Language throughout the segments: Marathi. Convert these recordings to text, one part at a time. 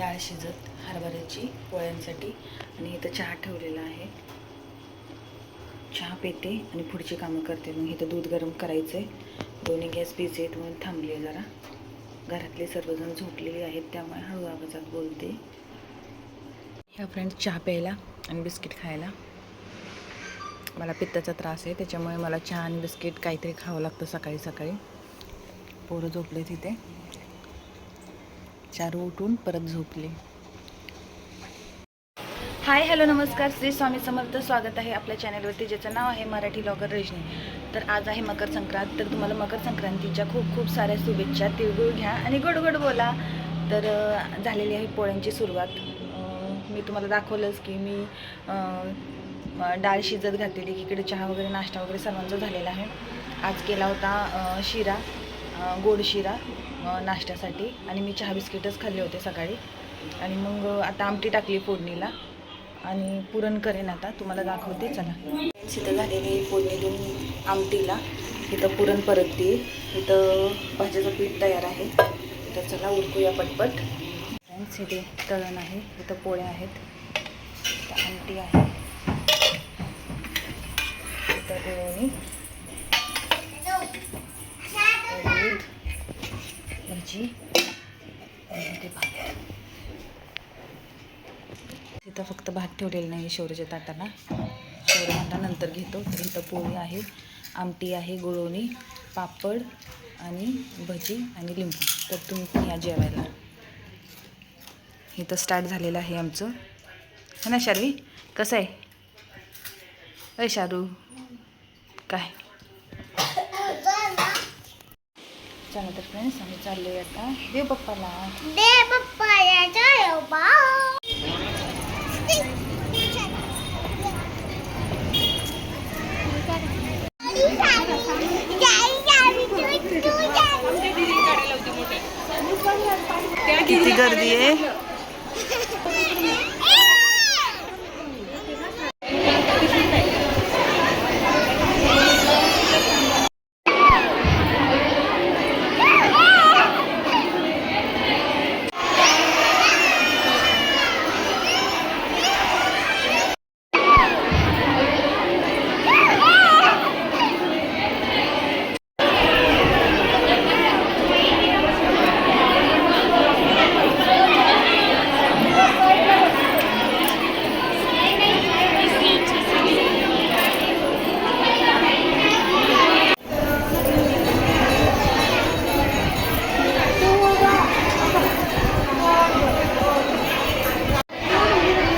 डाळ शिजत हरभऱ्याची पोळ्यांसाठी आणि इथं चहा ठेवलेला आहे. चहा पिते आणि पुढची कामं करते. मग इथं दूध गरम करायचं आहे. दोन्ही गॅस बिझी आहेत म्हणून थांबले जरा. घरातले सर्वजण झोपलेले आहेत त्यामुळे हळू आवाजात बोलते. ह्या फ्रेंड्स चहा प्यायला आणि बिस्किट खायला. मला पित्ताचा त्रास आहे त्याच्यामुळे मला चहा आणि बिस्किट काहीतरी खावं लागतं सकाळी सकाळी. पोरं झोपले तिथे. चारू उठून परत झोपले. हाय हॅलो नमस्कार, श्री स्वामी समर्थ. स्वागत आहे आपल्या चॅनलवरती ज्याचं नाव आहे मराठी ब्लॉगर रजनी. तर आज आहे मकर संक्रांत. तर तुम्हाला मकर संक्रांतीच्या खूप खूप साऱ्या शुभेच्छा. तिळगुळ घ्या आणि गोड गोड बोला. तर झालेली आहे पोळ्यांची सुरुवात. मी तुम्हाला दाखवलंच की मी डाळ शिजत घातलेली. इकडे चहा वगैरे नाश्ता वगैरे सर्वांचा झालेला आहे. आज केला होता शिरा, गोड शिरा नाश्त्यासाठी. आणि मी चहा बिस्किटच खाल्ले होते सकाळी. आणि मग आता आमटी टाकली फोडणीला आणि पुरण करेन. आता तुम्हाला दाखवते. चला, इथं झालेली फोडणी देऊन आमटीला इथं पुरण परतते. इथं भाज्याचं पीठ तयार आहे. तर चला उरकूया पटपट. फ्रेंड्स इथे तळण आहे, इथं पोळ्या आहेत, इथं आमटी आहे, इथं गुळवणी, दूध, भजी आणि ते भात. इथं फक्त भात ठेवलेलं नाही शौर्याच्या ताटाला. शौर्य म्हणता नंतर घेतो. तर इथं पोळी आहे, आमटी आहे, गुळवणी, पापड आणि भजी आणि लिंबू. तर तुम्ही पण या जेवायला. इथं स्टार्ट झालेलं आहे आमचं, है ना शारवी? कसं आहे अय शारू? काय चला तर फ्रेंड्स आम्ही चाललोय आता देव बाप्पाला. किती गर्दी आहे.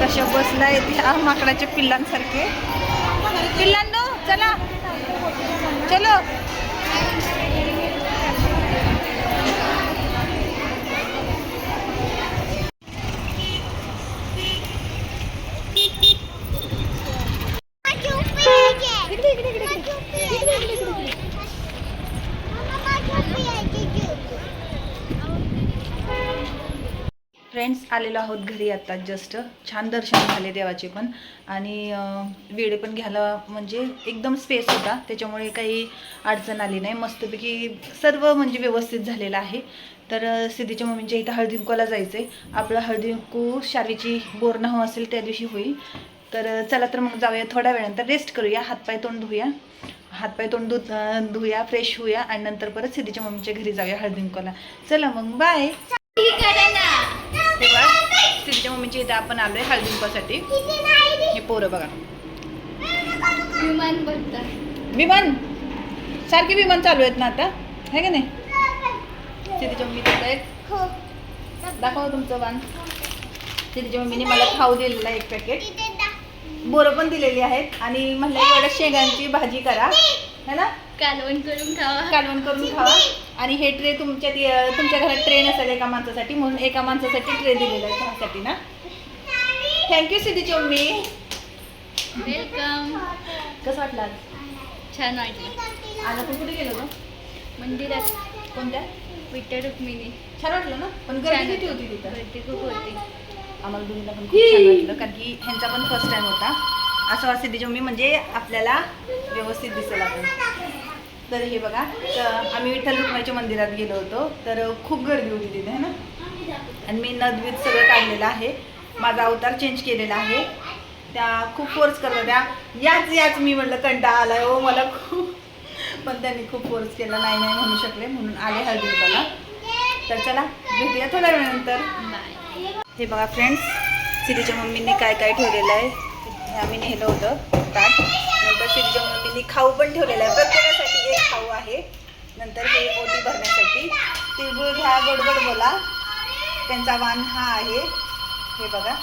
कशा बसलाय त्या माकडाच्या पिल्लांसारखे. पिल्लांनो चला चलो. फ्रेंड्स आलेलो आहोत घरी आता. जस्ट छान दर्शन झाले देवाचे पण. आणि वेळ पण घ्यायला म्हणजे एकदम स्पेस होता त्याच्यामुळे काही अडचण आली नाही. मस्तपैकी सर्व म्हणजे व्यवस्थित झालेलं आहे. तर सिद्धीच्या मम्मीच्या इथं हळदीकुंकवाला जायचं आहे. आपलं हळदीकुंकू शार्वीची बोरनाहू असेल त्या दिवशी होईल. तर चला तर मग जाऊया. थोड्या वेळानंतर रेस्ट करूया, हातपाय तोंड धुया, हातपाय तोंड धुया, फ्रेश होऊया आणि नंतर परत सिद्धीच्या मम्मीच्या घरी जाऊया हळदीकुंकवाला. चला मग बाय. तेव्हा सिद्धीच्या मम्मीच्या इथे आपण आलोय हळदीकुंकवासाठी. हे पोरं बघा विमान बनतात. विमान सारखे विमान चालू आहेत ना आता, आहे का नाही? सिद्धीच्या मम्मी दाखवा तुमचं वाण. सिद्धीच्या मम्मीने मला खाऊ दिलेला एक पॅकेट. बोरं पण दिलेली आहेत आणि म्हणलं एवढ्या शेंगांची भाजी करा, है ना? कालवण करून खावा. आणि हे ट्रे तुमच्या घरात ट्रे नसेल एका माणसासाठी म्हणून एका माणसासाठी ट्रे दिलेला आहे चहासाठी ना. थँक्यू सिद्धीची मम्मी. वेलकम. कसं वाटलं आज? छान वाटलं. आज आपण कुठे गेलो होतो? मंदिरात. कोणत्या? विठ्ठल रुक्मिणी. छान वाटलं ना. पण गर्दी किती होती तिथं? गर्दी खूप होती. आम्हाला दोन्हीला पण खूप छान वाटलं कारण की ह्यांचा पण फर्स्ट टाइम होता. असं वाटतं सिद्धीची मम्मी म्हणजे आपल्याला व्यवस्थित दिसेल आपण. तर हे बघा आम्ही विठ्ठल रुक्माईच्या मंदिरात गेलो होतो. तर खूप गर्दी होती तिथे, है ना? आणि मी नदवीत सगळं काढलेलं आहे. माझा अवतार चेंज केलेला आहे. त्या खूप फोर्स करत होत्या, याच मी म्हटलं कंटाळा आलाय हो मला खूप, पण त्यांनी खूप फोर्स केला, नाही म्हणू शकले म्हणून आले हळदी कुंकवाला. तर चला भेटूया थोड्या वेळानंतर. बाय. हे बघा फ्रेंड्स, सिरीच्या मम्मींनी काय काय ठेवलेलं आहे हे आम्ही नेलं होतं ताट. नंतर सिरीच्या मम्मींनी खाऊ पण ठेवलेला आहे, प्रत्येकासाठी एक खाऊ आहे. नंतर हे ओटी भरण्यासाठी तिळगुळ घ्या गोड बोला, त्यांचा वाण हा आहे. हे बघा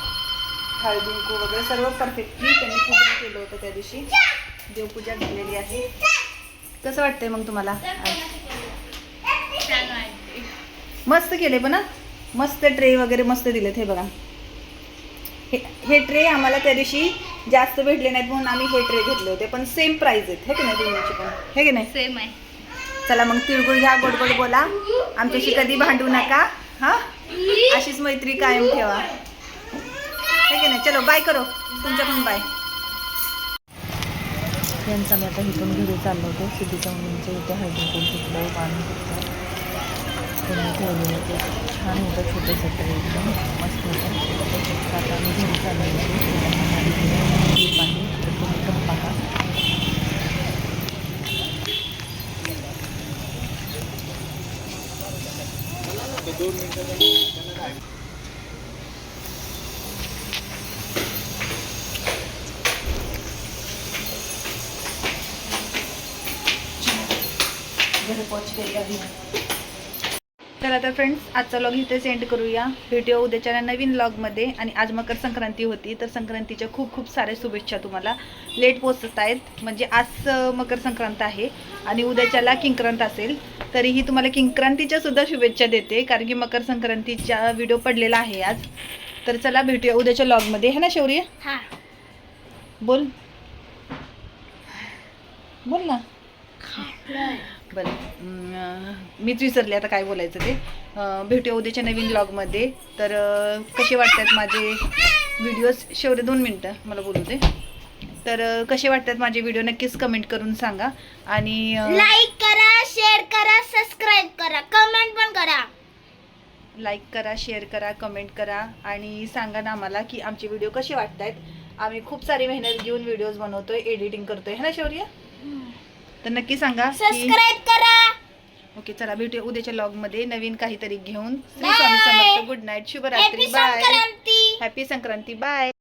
हळदी कुंकू वगैरे सर्व परफेक्टली त्यांनी पूजन केलं होतं त्या दिवशी, देवपूजा झालेली आहे. कसं वाटतंय मग तुम्हाला आज? छान वाटते. मस्त केले पण मस्त ट्रे वगैरे मस्त दिलेत. हे बघा हे ट्रे आम्हाला त्या दिवशी जास्त भेटले नाहीत म्हणून आम्ही हे ट्रे घेतले होते, पण सेम प्राइस आहेत हे की नाही दोन्हीची पण, हे की नाही? सेम आहे. चला मग तिळगुळ घ्या गोड बोला, आमच्याशी कधी भांडू नका हां, अशीच मैत्री कायम ठेवा, हे की नाही? चलो बाय करो, तुमच्याकडून बाय. यांचा मी आता इथून घरी चाललो होतो. सिद्धीच्या मुलींच्या इथे हळदी कुंकू पाणी त्यांनी ठेवलेलं ते छान होतं, छोटं छोटं एकदम मस्त होतं. आता आम्ही घरी चाललेलो होतो. पाणी तर तुम्ही पण पहा. चला तर फ्रेंड्स, आजचा व्लॉग इथे सेंड करूया. भेटूया उद्याच्या नवीन व्लॉगमध्ये. आणि आज मकर संक्रांती होती, तर संक्रांतीच्या खूप खूप साऱ्या शुभेच्छा तुम्हाला. लेट पोचत आहेत, म्हणजे आज मकर संक्रांत आहे आणि उद्याच्याला किंक्रांत असेल, तरीही तुम्हाला किंक्रांतीच्या सुद्धा शुभेच्छा देते, कारण की मकर संक्रांतीचा व्हिडिओ पडलेला आहे आज. तर चला भेटूया उद्याच्या व्लॉगमध्ये, है ना शौर्य? हां. बोल बोल ना. बरं मीच विसरले आता काय बोलायचं ते. भेटूया उद्याच्या नवीन व्लॉगमध्ये. तर कसे वाटतात माझे व्हिडिओज? शौर्य 2 मिनटं मला बोलू दे. तर कसे वाटतात माझे व्हिडिओ नक्कीच कमेंट करून सांगा. आणि लाईक करा, शेअर करा, सबस्क्राईब करा, कमेंट पण करा. लाईक करा, शेअर करा, कमेंट करा आणि सांगा ना आम्हाला की आमचे व्हिडिओ कसे वाटत आहेत. आम्ही खूप सारी मेहनत घेऊन व्हिडिओज बनवतोय, एडिटिंग करतोय, है ना शौर्य? तर नक्की सांगा. सबस्क्राईब करा. ओके चला भेटूया उद्याच्या व्लॉगमध्ये नवीन काहीतरी घेऊन. श्री स्वामी समर्थ. गुड नाईट, शुभरात्री, bye, Sankranti. Happy Sankranti, bye.